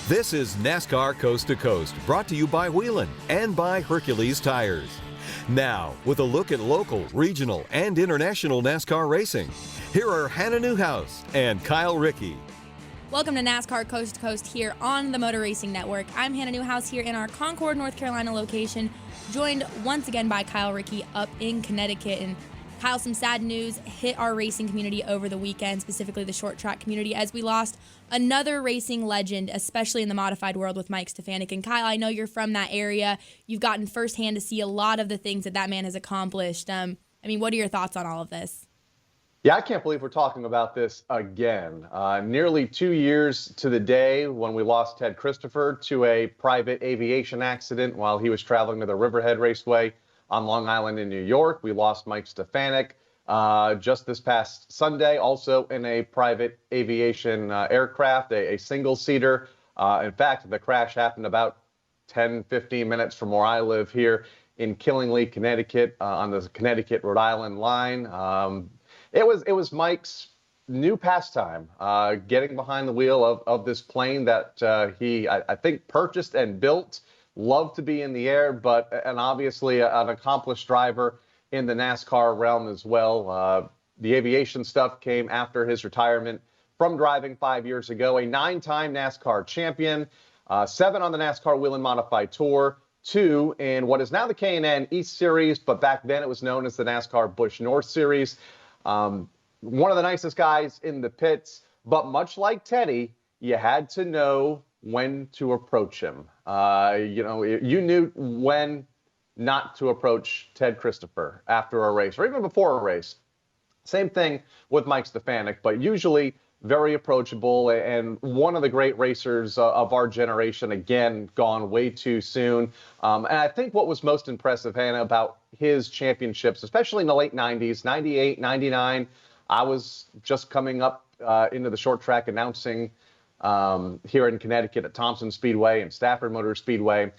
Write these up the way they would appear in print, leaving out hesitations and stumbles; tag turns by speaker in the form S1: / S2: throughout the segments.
S1: This is NASCAR Coast to Coast, brought to you by Whelen and by Hercules Tires. Now, with a look at local, regional, and international NASCAR racing, here are Hannah Newhouse and Kyle Rickey.
S2: Welcome to NASCAR Coast to Coast here on the Motor Racing Network. I'm Hannah Newhouse here in our Concord, North Carolina location, joined once again by Kyle Rickey up in Connecticut. And Kyle, some sad news hit our racing community over the weekend, specifically the short track community, as we lost another racing legend, especially in the modified world with Mike Stefanik. And Kyle, I know you're from that area. You've gotten firsthand to see a lot of the things that man has accomplished. What are your thoughts on all of this?
S3: Yeah, I can't believe we're talking about this again. Nearly 2 years to the day when we lost Ted Christopher to a private aviation accident while he was traveling to the Riverhead Raceway on Long Island in New York. We lost Mike Stefanik just this past Sunday, also in a private aviation aircraft, a single-seater. In fact, the crash happened about 10, 15 minutes from where I live here in Killingly, Connecticut, on the Connecticut-Rhode Island line. It was Mike's new pastime, getting behind the wheel of this plane that he, I think, purchased and built. Loved to be in the air, and obviously an accomplished driver in the NASCAR realm as well. The aviation stuff came after his retirement from driving 5 years ago. A 9-time NASCAR champion, 7 on the NASCAR Whelen Modified Tour, 2 in what is now the K&N East Series, but back then it was known as the NASCAR Busch North Series. One of the nicest guys in the pits, but much like Teddy, you had to know when to approach him. You knew when not to approach Ted Christopher after a race or even before a race. Same thing with Mike Stefanik, but usually very approachable and one of the great racers of our generation, again, gone way too soon. And I think what was most impressive, Hannah, about his championships, especially in the late 90s, 98, 99, I was just coming up into the short track announcing here in Connecticut at Thompson Speedway and Stafford Motor Speedway.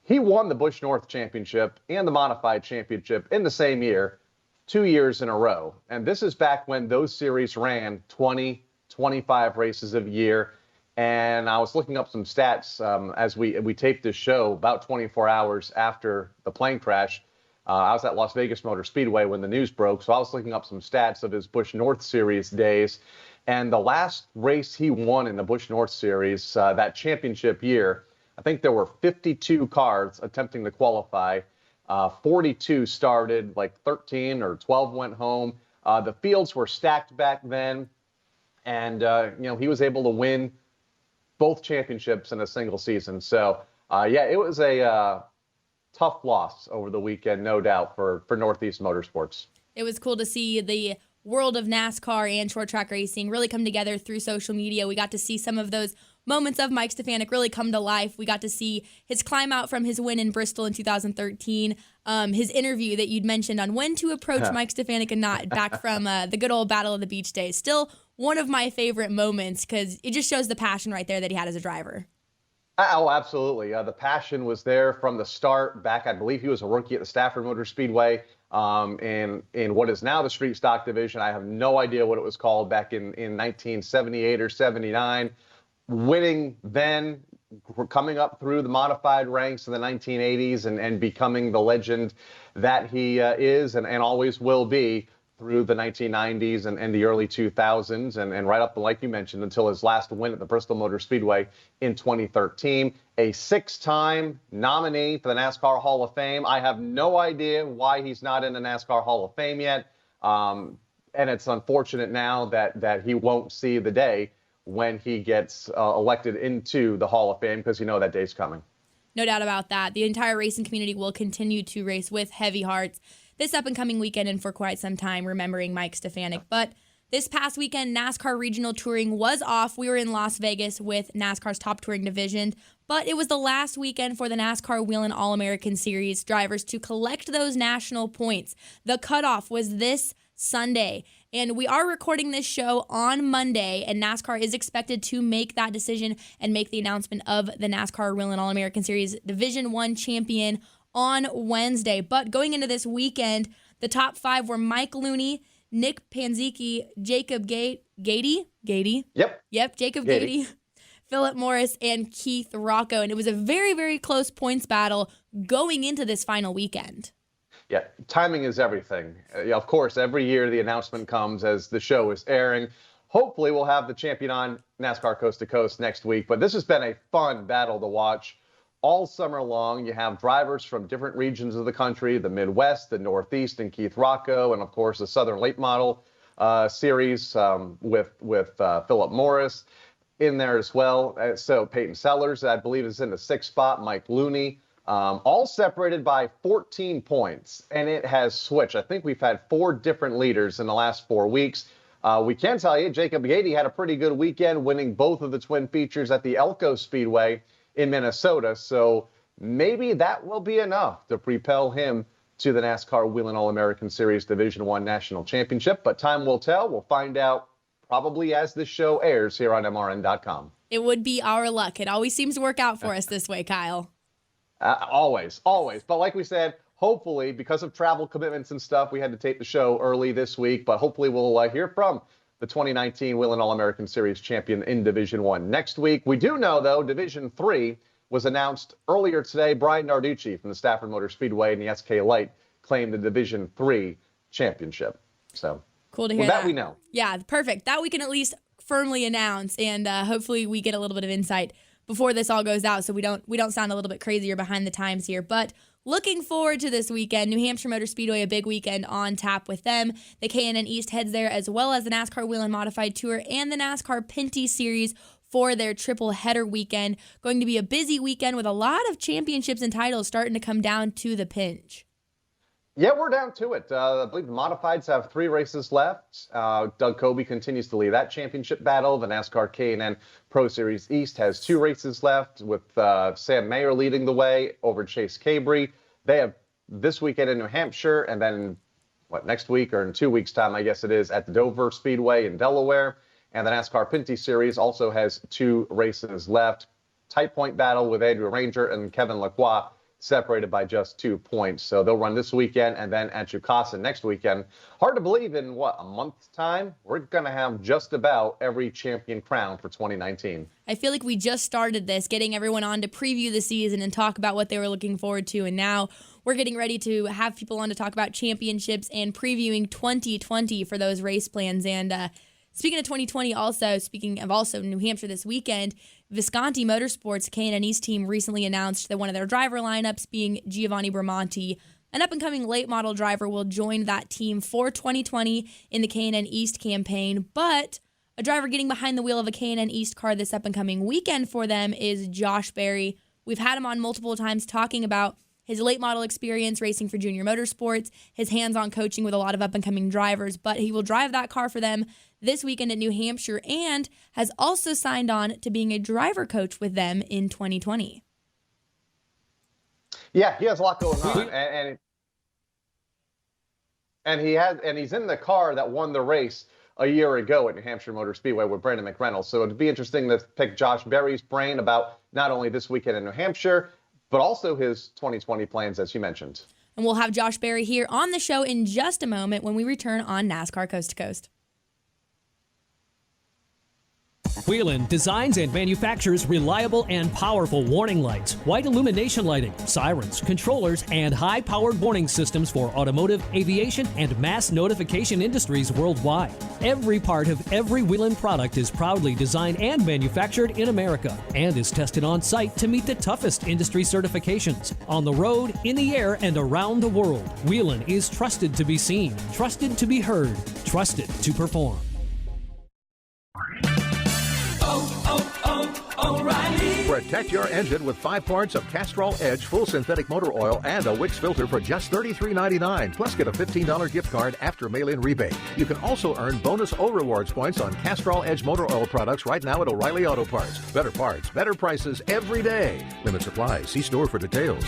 S3: He won the Busch North Championship and the Modified Championship in the same year, 2 years in a row. And this is back when those series ran 20, 25 races a year. And I was looking up some stats as we taped this show about 24 hours after the plane crash. I was at Las Vegas Motor Speedway when the news broke, so I was looking up some stats of his Busch North Series days. And the last race he won in the Busch North Series, that championship year, I think there were 52 cars attempting to qualify. 42 started, like 13 or 12 went home. The fields were stacked back then. And, he was able to win both championships in a single season. So, it was a tough loss over the weekend, no doubt, for Northeast Motorsports.
S2: It was cool to see the world of NASCAR and short track racing really come together through social media. We got to see some of those moments of Mike Stefanik really come to life. We got to see his climb out from his win in Bristol in 2013, his interview that you'd mentioned on when to approach Mike Stefanik and not, back from the good old Battle of the Beach days. Still one of my favorite moments because it just shows the passion right there that he had as a driver.
S3: Oh, absolutely. The passion was there from the start. Back, I believe he was a rookie at the Stafford Motor Speedway in what is now the Street Stock Division. I have no idea what it was called back in 1978 or 79. Winning then, coming up through the modified ranks in the 1980s and becoming the legend that he is and always will be through the 1990s and the early 2000s and right up, like you mentioned, until his last win at the Bristol Motor Speedway in 2013. A 6-time nominee for the NASCAR Hall of Fame. I have no idea why he's not in the NASCAR Hall of Fame yet. And it's unfortunate now that he won't see the day when he gets elected into the Hall of Fame, because that day's coming.
S2: No doubt about that. The entire racing community will continue to race with heavy hearts this up-and-coming weekend and for quite some time, remembering Mike Stefanik. But this past weekend, NASCAR Regional Touring was off. We were in Las Vegas with NASCAR's top touring division, but it was the last weekend for the NASCAR Whelen All-American Series drivers to collect those national points. The cutoff was this Sunday, and we are recording this show on Monday, and NASCAR is expected to make that decision and make the announcement of the NASCAR Whelen All-American Series Division I champion on Wednesday. But going into this weekend, the top 5 were Mike Looney, Nick Panzicki, Jacob Gady.
S3: Yep,
S2: Jacob Gady, Philip Morris and Keith Rocco. And it was a very, very close points battle going into this final weekend.
S3: Yeah, timing is everything. Of course, every year the announcement comes as the show is airing. Hopefully we'll have the champion on NASCAR Coast to Coast next week. But this has been a fun battle to watch all summer long. You have drivers from different regions of the country, the Midwest, the Northeast, and Keith Rocco, and of course the Southern Late Model Series with Philip Morris in there as well. So Peyton Sellers, I believe, is in the 6th spot. Mike Looney, all separated by 14 points. And it has switched. I think we've had 4 different leaders in the last 4 weeks. We can tell you, Jacob Gady had a pretty good weekend, winning both of the twin features at the Elko Speedway in Minnesota. So maybe that will be enough to propel him to the NASCAR Whelen All-American Series Division I National Championship. But time will tell. We'll find out probably as this show airs here on MRN.com.
S2: It would be our luck. It always seems to work out for us this way, Kyle.
S3: Always. But like we said, hopefully, because of travel commitments and stuff, we had to tape the show early this week. But hopefully we'll hear from the 2019 Whelen All-American Series champion in Division I next week. We do know, though, Division III was announced earlier today. Brian Narducci from the Stafford Motor Speedway and the SK Light claimed the Division III championship. So
S2: cool to hear
S3: that we know.
S2: Yeah, perfect. That we can at least firmly announce, and hopefully we get a little bit of insight before this all goes out, so we don't sound a little bit crazier behind the times here. But looking forward to this weekend. New Hampshire Motor Speedway, a big weekend on tap with them. The K&N East heads there, as well as the NASCAR Whelen Modified Tour and the NASCAR Pinty Series for their triple header weekend. Going to be a busy weekend with a lot of championships and titles starting to come down to the pinch.
S3: Yeah, we're down to it. I believe the Modifieds have 3 races left. Doug Coby continues to lead that championship battle. The NASCAR K&N Pro Series East has 2 races left, with Sam Mayer leading the way over Chase Cabry. They have this weekend in New Hampshire, and then next week or in 2 weeks' time, I guess it is, at the Dover Speedway in Delaware. And the NASCAR Pinty Series also has 2 races left. Tight point battle with Andrew Ranger and Kevin Lacroix, separated by just 2 points. So they'll run this weekend and then at Chukasa next weekend. Hard to believe in, a month's time, we're going to have just about every champion crowned for 2019.
S2: I feel like we just started this, getting everyone on to preview the season and talk about what they were looking forward to. And now we're getting ready to have people on to talk about championships and previewing 2020 for those race plans. And speaking of 2020, speaking of New Hampshire this weekend, Visconti Motorsports K&N East team recently announced that one of their driver lineups, being Giovanni Bramonti, an up-and-coming late model driver, will join that team for 2020 in the K&N East campaign. But a driver getting behind the wheel of a K&N East car this up-and-coming weekend for them is Josh Berry. We've had him on multiple times talking about his late model experience racing for Junior Motorsports, his hands-on coaching with a lot of up-and-coming drivers, but he will drive that car for them this weekend at New Hampshire and has also signed on to being a driver coach with them in 2020.
S3: Yeah, he has a lot going on, and he's in the car that won the race a year ago at New Hampshire Motor Speedway with Brandon McReynolds. So it'd be interesting to pick Josh Berry's brain about not only this weekend in New Hampshire, but also his 2020 plans, as you mentioned.
S2: And we'll have Josh Berry here on the show in just a moment when we return on NASCAR Coast to Coast.
S4: Whelen designs and manufactures reliable and powerful warning lights, white illumination lighting, sirens, controllers, and high-powered warning systems for automotive, aviation, and mass notification industries worldwide. Every part of every Whelen product is proudly designed and manufactured in America and is tested on site to meet the toughest industry certifications on the road, in the air, and around the world. Whelen is trusted to be seen, trusted to be heard, trusted to perform.
S5: O'Reilly. Protect your engine with 5 parts of Castrol Edge full synthetic motor oil and a Wix filter for just $33.99. Plus, get a $15 gift card after mail-in rebate. You can also earn bonus O Rewards points on Castrol Edge motor oil products right now at O'Reilly Auto Parts. Better parts, better prices every day. Limit supply. See store for details.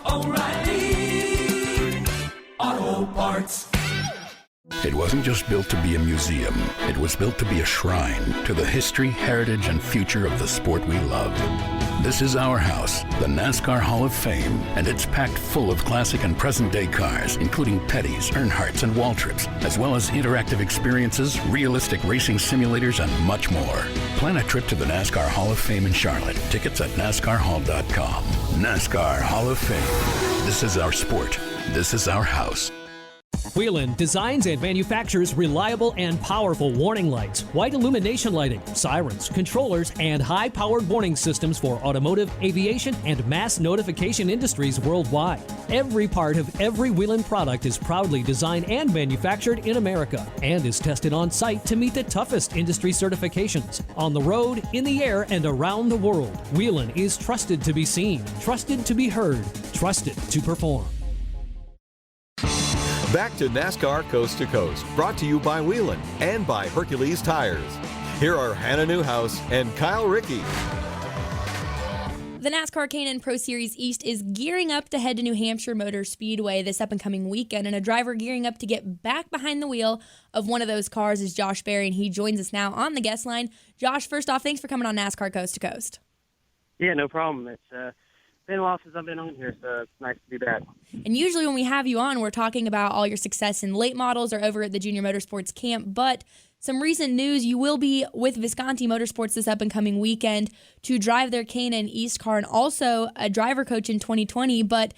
S6: O'Reilly Auto Parts.
S7: It wasn't just built to be a museum. It was built to be a shrine to the history, heritage, and future of the sport we love. This is our house, the NASCAR Hall of Fame, and it's packed full of classic and present-day cars, including Petty's, Earnhardt's, and Waltrips, as well as interactive experiences, realistic racing simulators, and much more. Plan a trip to the NASCAR Hall of Fame in Charlotte. Tickets at NASCARHall.com. NASCAR Hall of Fame. This is our sport. This is our house.
S4: Whelen designs and manufactures reliable and powerful warning lights, white illumination lighting, sirens, controllers, and high-powered warning systems for automotive, aviation, and mass notification industries worldwide. Every part of every Whelen product is proudly designed and manufactured in America and is tested on site to meet the toughest industry certifications. On the road, in the air, and around the world, Whelen is trusted to be seen, trusted to be heard, trusted to perform.
S1: Back to NASCAR Coast to Coast, brought to you by Whelen and by Hercules Tires. Here are Hannah Newhouse and Kyle Rickey.
S2: The NASCAR K&N Pro Series East is gearing up to head to New Hampshire Motor Speedway this up-and-coming weekend, and a driver gearing up to get back behind the wheel of one of those cars is Josh Berry, and he joins us now on the guest line. Josh, first off, thanks for coming on NASCAR Coast to Coast.
S8: Yeah, no problem. It's been a while since I've been on here, so it's nice to be back.
S2: And usually when we have you on, we're talking about all your success in late models or over at the JR Motorsports camp, but some recent news, you will be with Visconti Motorsports this up-and-coming weekend to drive their K&N East car and also a driver coach in 2020, but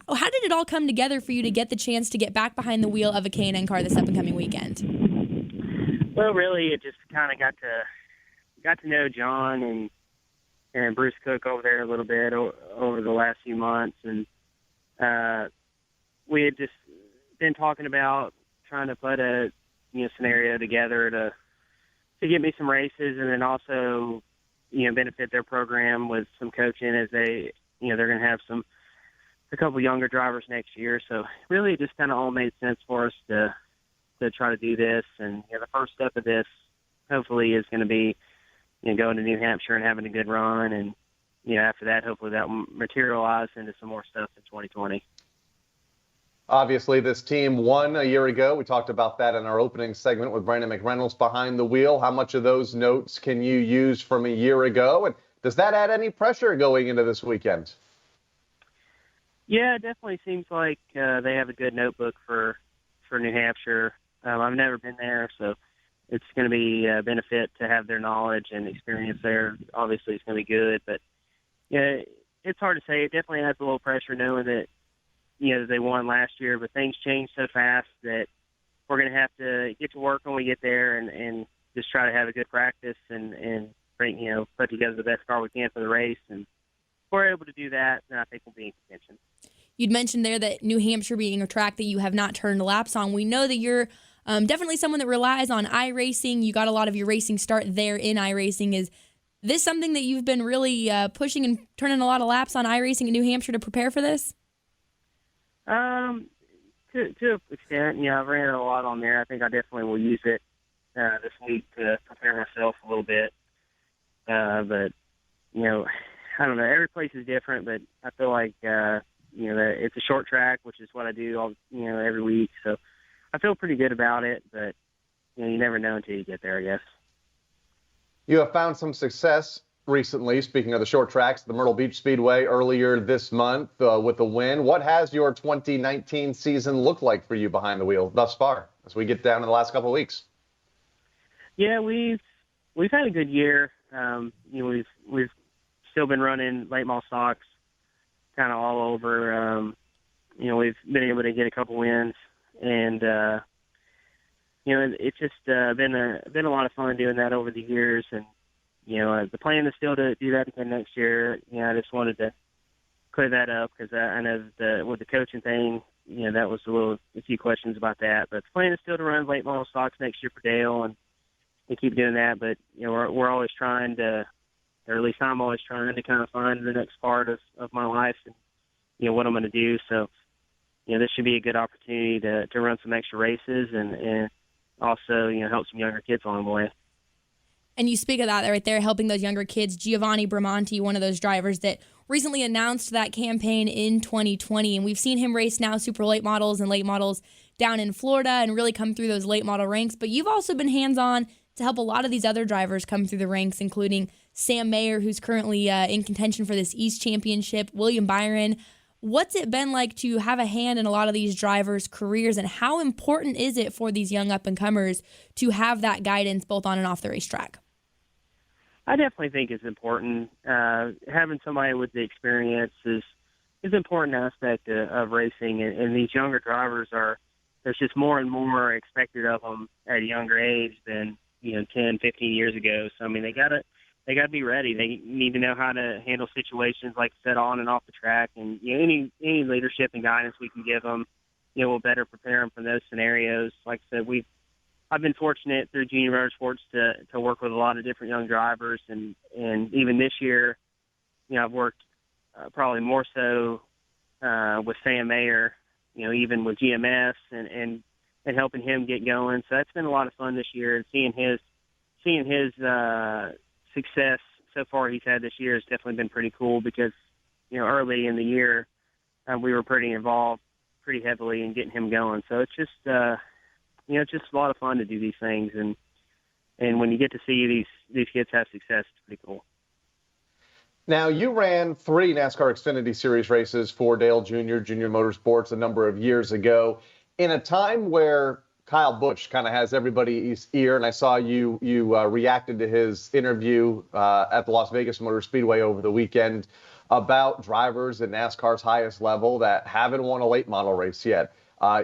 S2: how did it all come together for you to get the chance to get back behind the wheel of a K&N car this up-and-coming weekend?
S8: Well, really, it just kind of got to know John and Bruce Cook over there a little bit over the last few months, and we had just been talking about trying to put a scenario together to get me some races, and then also benefit their program with some coaching as they're going to have a couple younger drivers next year. So really, it just kind of all made sense for us to try to do this, and the first step of this hopefully is going to be going to New Hampshire and having a good run, and after that, hopefully that will materialize into some more stuff in 2020.
S3: Obviously, this team won a year ago. We talked about that in our opening segment with Brandon McReynolds behind the wheel. How much of those notes can you use from a year ago, and does that add any pressure going into this weekend?
S8: Yeah, it definitely seems like they have a good notebook for New Hampshire. I've never been there, so it's going to be a benefit to have their knowledge and experience there. Obviously, it's going to be good, but it's hard to say. It definitely adds a little pressure knowing that they won last year, but things change so fast that we're going to have to get to work when we get there and just try to have a good practice and bring put together the best car we can for the race. And if we're able to do that, then I think we'll be in contention.
S2: You'd mentioned there that New Hampshire being a track that you have not turned laps on. We know that you're definitely someone that relies on iRacing. You got a lot of your racing start there in iRacing. Is this something that you've been really pushing and turning a lot of laps on iRacing in New Hampshire to prepare for this?
S8: To an extent, I've ran it a lot on there. I think I definitely will use it this week to prepare myself a little bit. But I don't know. Every place is different, but I feel like that it's a short track, which is what I do all every week. So I feel pretty good about it, but you never know until you get there, I guess.
S3: You have found some success recently, speaking of the short tracks, the Myrtle Beach Speedway earlier this month with a win. What has your 2019 season looked like for you behind the wheel thus far as we get down to the last couple of weeks?
S8: Yeah, we've had a good year. We've still been running late model stocks kind of all over. We've been able to get a couple wins, and it's just been a lot of fun doing that over the years. And the plan is still to do that again next year. I just wanted to clear that up because I know that with the coaching thing, that was a few questions about that. But the plan is still to run late model stocks next year for Dale and keep doing that. But we're always trying to, or at least I'm always trying to kind of find the next part of my life and what I'm going to do. So this should be a good opportunity to run some extra races and also help some younger kids along the way.
S2: And you speak of that right there, helping those younger kids. Giovanni Bramonti, one of those drivers that recently announced that campaign in 2020. And we've seen him race now super late models and late models down in Florida and really come through those late model ranks. But you've also been hands-on to help a lot of these other drivers come through the ranks, including Sam Mayer, who's currently in contention for this East Championship, William Byron. What's it been like to have a hand in a lot of these drivers' careers, and how important is it for these young up-and-comers to have that guidance both on and off the racetrack?
S8: I definitely think it's important. Having somebody with the experience is an important aspect of racing, and these younger drivers there's just more and more expected of them at a younger age than 10, 15 years ago. So I mean, they gotta be ready. They need to know how to handle situations like I said, on and off the track, and any leadership and guidance we can give them, will better prepare them for those scenarios. Like I said, I've been fortunate through JR Motorsports to work with a lot of different young drivers, and even this year, I've worked probably more so with Sam Mayer, even with GMS and helping him get going. So that's been a lot of fun this year, and seeing his success so far he's had this year has definitely been pretty cool because, early in the year we were pretty involved pretty heavily in getting him going. So it's just it's just a lot of fun to do these things, and when you get to see these kids have success, it's pretty cool.
S3: Now, you ran 3 NASCAR Xfinity Series races for Dale Jr., JR Motorsports, a number of years ago, in a time where Kyle Busch kind of has everybody's ear, and I saw you reacted to his interview at the Las Vegas Motor Speedway over the weekend about drivers at NASCAR's highest level that haven't won a late model race yet.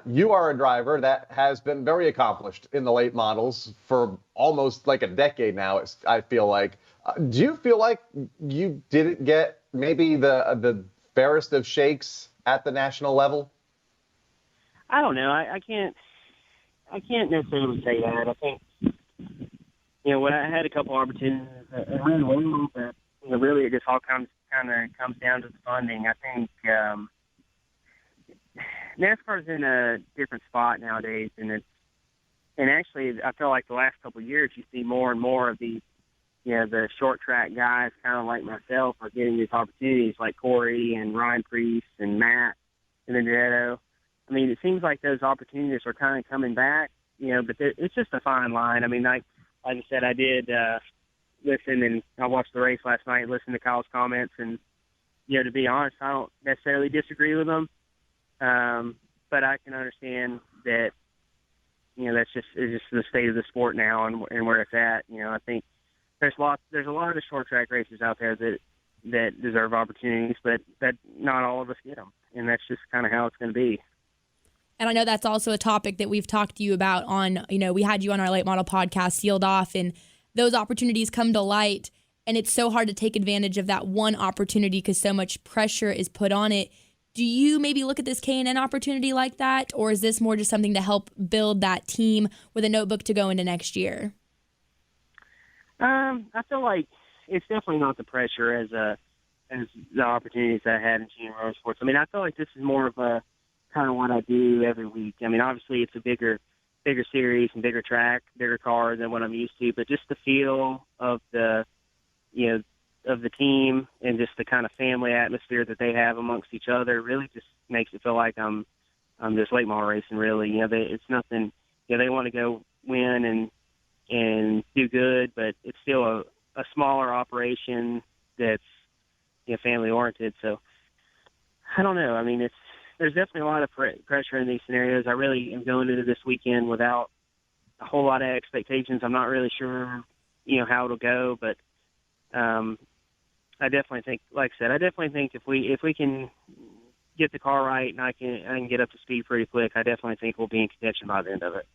S3: You are a driver that has been very accomplished in the late models for almost like a decade now, I feel like. Do you feel like you didn't get maybe the fairest of shakes at the national level?
S8: I don't know. I can't necessarily say that. I think, when I had a couple opportunities, I ran away a little bit. Really it just all comes down to the funding. I think NASCAR's in a different spot nowadays, and actually I feel like the last couple of years you see more and more of these, the short track guys, kind of like myself, are getting these opportunities, like Corey and Ryan Preece and Matt and Benedetto. I mean, it seems like those opportunities are kind of coming back, but it's just a fine line. I mean, like I said, I did listen, and I watched the race last night, listened to Kyle's comments, and, to be honest, I don't necessarily disagree with them. But I can understand that, it's just the state of the sport now and where it's at. I think there's a lot of the short track races out there that deserve opportunities, but that not all of us get them. And that's just kind of how it's going to be.
S2: And I know that's also a topic that we've talked to you about on, we had you on our late model podcast, Sealed Off, and those opportunities come to light, and it's so hard to take advantage of that one opportunity because so much pressure is put on it. Do you maybe look at this K&N opportunity like that, or is this more just something to help build that team with a notebook to go into next year?
S8: I feel like it's definitely not the pressure as the opportunities that I had in JR Motorsports. I mean, I feel like this is more of a kind of what I do every week. I mean, obviously it's a bigger series and bigger track, bigger car than what I'm used to, but just the feel of the team and just the kind of family atmosphere that they have amongst each other really just makes it feel like I'm just late model racing. Really, it's nothing. They want to go win and do good, but it's still a smaller operation that's family oriented. So I don't know. I mean, there's definitely a lot of pressure in these scenarios. I really am going into this weekend without a whole lot of expectations. I'm not really sure, how it'll go, but I definitely think, like I said, if we can get the car right and I can get up to speed pretty quick, I definitely think we'll be in contention by the end of it.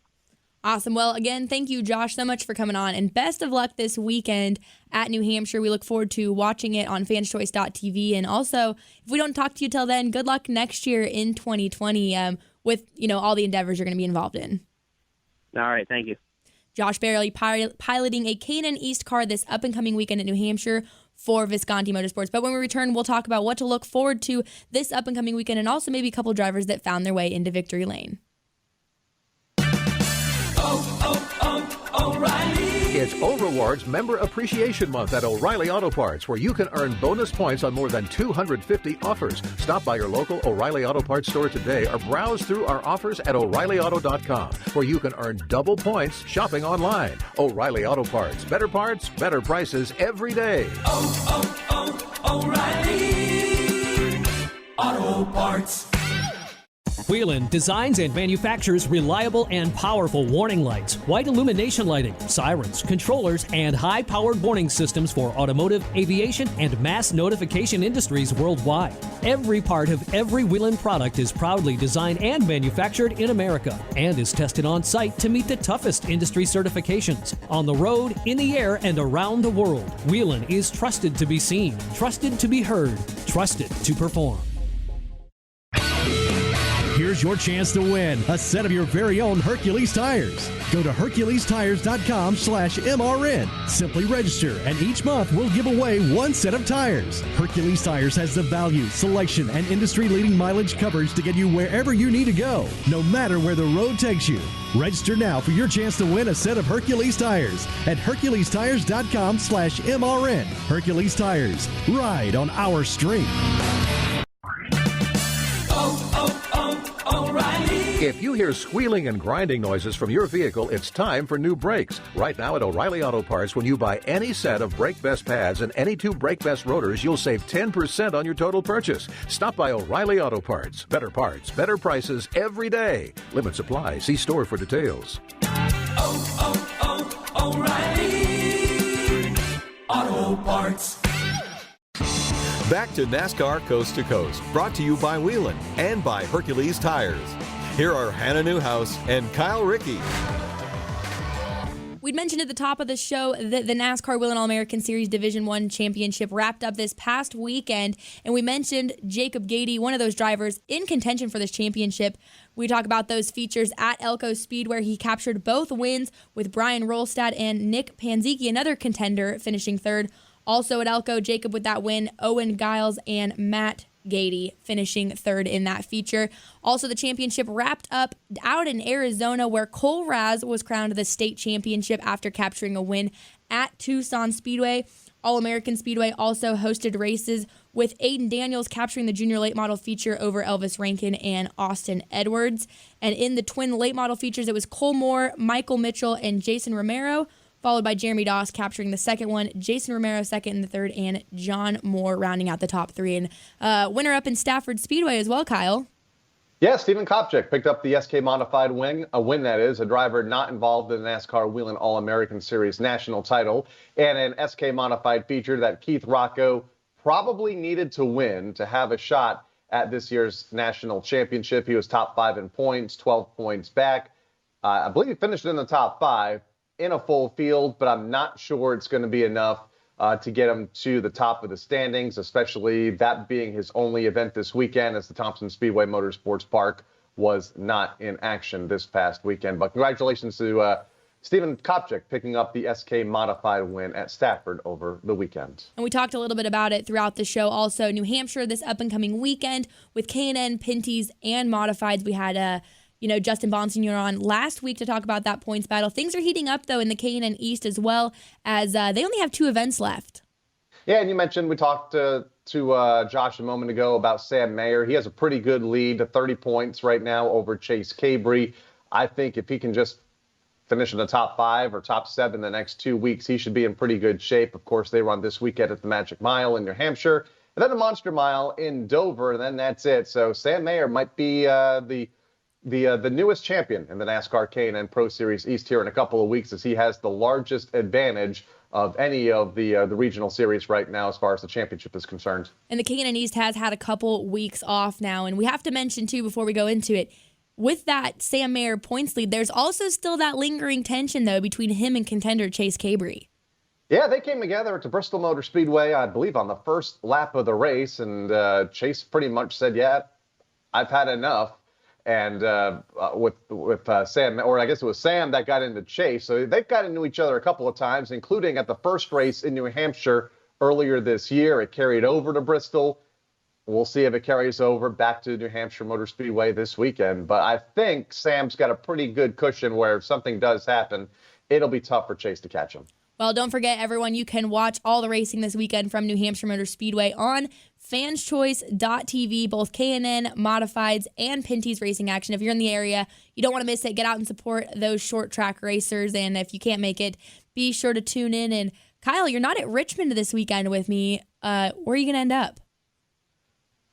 S2: Awesome. Well, again, thank you, Josh, so much for coming on, and best of luck this weekend at New Hampshire. We look forward to watching it on fanschoice.tv, and also, if we don't talk to you till then, good luck next year in 2020 with, all the endeavors you're going to be involved in.
S8: All right. Thank you.
S2: Josh Barely piloting a K&N East car this up-and-coming weekend at New Hampshire for Visconti Motorsports. But when we return, we'll talk about what to look forward to this up-and-coming weekend, and also maybe a couple drivers that found their way into victory lane.
S6: O'Reilly.
S5: It's O-Rewards Member Appreciation Month at O'Reilly Auto Parts, where you can earn bonus points on more than 250 offers. Stop by your local O'Reilly Auto Parts store today or browse through our offers at O'ReillyAuto.com, where you can earn double points shopping online. O'Reilly Auto Parts. Better parts, better prices every day.
S6: O'Reilly Auto Parts.
S4: Whelen designs and manufactures reliable and powerful warning lights, white illumination lighting, sirens, controllers, and high-powered warning systems for automotive, aviation, and mass notification industries worldwide. Every part of every Whelen product is proudly designed and manufactured in America and is tested on site to meet the toughest industry certifications. On the road, in the air, and around the world, Whelen is trusted to be seen, trusted to be heard, trusted to perform.
S9: Here's your chance to win a set of your very own Hercules tires. Go to HerculesTires.com/MRN. Simply register, and each month we'll give away one set of tires. Hercules Tires has the value, selection, and industry-leading mileage coverage to get you wherever you need to go, no matter where the road takes you. Register now for your chance to win a set of Hercules tires at HerculesTires.com/MRN. Hercules Tires. Ride on our street.
S5: If you hear squealing and grinding noises from your vehicle, it's time for new brakes. Right now at O'Reilly Auto Parts, when you buy any set of Brake Best pads and any 2 Brake Best rotors, you'll save 10% on your total purchase. Stop by O'Reilly Auto Parts. Better parts, better prices every day. Limits apply. See store for details.
S6: O'Reilly Auto Parts.
S1: Back to NASCAR Coast to Coast, brought to you by Whelen and by Hercules Tires. Here are Hannah Newhouse and Kyle Rickey.
S2: We'd mentioned at the top of the show that the NASCAR Whelen All-American Series Division I Championship wrapped up this past weekend, and we mentioned Jacob Gady, one of those drivers in contention for this championship. We talk about those features at Elko Speed, where he captured both wins with Brian Rolstad and Nick Panzicki, another contender, finishing third. Also at Elko, Jacob with that win, Owen Giles and Matt Gady finishing third in that feature. Also, the championship wrapped up out in Arizona, where Cole Raz was crowned the state championship after capturing a win at Tucson Speedway. All-American Speedway also hosted races with Aiden Daniels capturing the junior late model feature over Elvis Rankin and Austin Edwards. And in the twin late model features, it was Cole Moore, Michael Mitchell, and Jason Romero, followed by Jeremy Doss capturing the second one, Jason Romero second in the third, and John Moore rounding out the top three. And winner up in Stafford Speedway as well, Kyle.
S3: Yeah, Steven Kopchik picked up the SK Modified win, a win that is, a driver not involved in the NASCAR Whelen All-American Series national title, and an SK Modified feature that Keith Rocco probably needed to win to have a shot at this year's national championship. He was top 5 in points, 12 points back. I believe he finished in the top 5. In a full field, but I'm not sure it's going to be enough to get him to the top of the standings, especially that being his only event this weekend, as the Thompson Speedway Motorsports Park was not in action this past weekend. But congratulations to Steven Kopchik picking up the SK Modified win at Stafford over the weekend.
S2: And we talked a little bit about it throughout the show. Also, New Hampshire this up-and-coming weekend with K&N, Pinty's, and Modifieds. We had Justin Bonsignor on last week to talk about that points battle. Things are heating up, though, in the K&N East as well, as they only have 2 events left.
S3: Yeah, and you mentioned we talked to Josh a moment ago about Sam Mayer. He has a pretty good lead to 30 points right now over Chase Cabry. I think if he can just finish in the top 5 or top 7 the next 2 weeks, he should be in pretty good shape. Of course, they run this weekend at the Magic Mile in New Hampshire, and then the Monster Mile in Dover, and then that's it. So Sam Mayer might be the newest champion in the NASCAR K&N Pro Series East here in a couple of weeks, as he has the largest advantage of any of the regional series right now as far as the championship is concerned.
S2: And the K&N East has had a couple weeks off now, and we have to mention, too, before we go into it, with that Sam Mayer points lead, there's also still that lingering tension, though, between him and contender Chase Cabry.
S3: Yeah, they came together at the Bristol Motor Speedway, I believe, on the first lap of the race, and Chase pretty much said, yeah, I've had enough. And with Sam, or I guess it was Sam that got into Chase. So they've got into each other a couple of times, including at the first race in New Hampshire earlier this year. It carried over to Bristol. We'll see if it carries over back to New Hampshire Motor Speedway this weekend. But I think Sam's got a pretty good cushion where if something does happen, it'll be tough for Chase to catch him.
S2: Well, don't forget, everyone, you can watch all the racing this weekend from New Hampshire Motor Speedway on fanschoice.tv, both K&N, Modifieds, and Pinty's racing action. If you're in the area, you don't want to miss it. Get out and support those short track racers. And if you can't make it, be sure to tune in. And Kyle, you're not at Richmond this weekend with me. Where are you going to end up?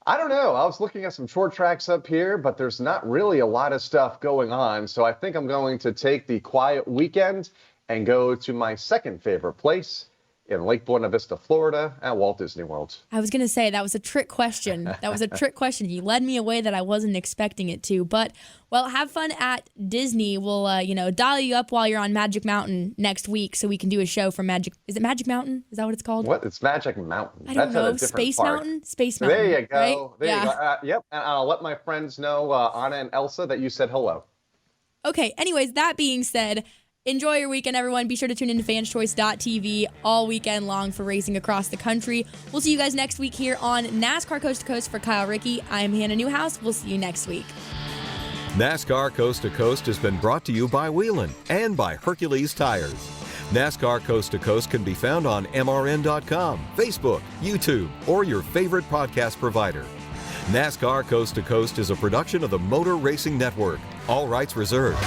S3: I don't know. I was looking at some short tracks up here, but there's not really a lot of stuff going on. So I think I'm going to take the quiet weekend and go to my second favorite place in Lake Buena Vista, Florida, at Walt Disney World.
S2: I was going to say that was a trick question. That was a trick question. You led me away that I wasn't expecting it to. But, well, have fun at Disney. We'll, dial you up while you're on Magic Mountain next week so we can do a show from Magic. Is it Magic Mountain? Is that what it's called?
S3: What? It's Magic Mountain.
S2: I don't know.
S3: At a different
S2: Space
S3: park.
S2: Mountain? Space Mountain.
S3: There you go.
S2: Right?
S3: There you go. Yep. And I'll let my friends know, Anna and Elsa, that you said hello.
S2: Okay. Anyways, that being said, enjoy your weekend, everyone. Be sure to tune into fanschoice.tv all weekend long for racing across the country. We'll see you guys next week here on NASCAR Coast to Coast. For Kyle, Rickey, I'm Hannah Newhouse. We'll see you next week.
S1: NASCAR Coast to Coast has been brought to you by Whelen and by Hercules Tires. NASCAR Coast to Coast can be found on MRN.com, Facebook, YouTube, or your favorite podcast provider. NASCAR Coast to Coast is a production of the Motor Racing Network. All rights reserved.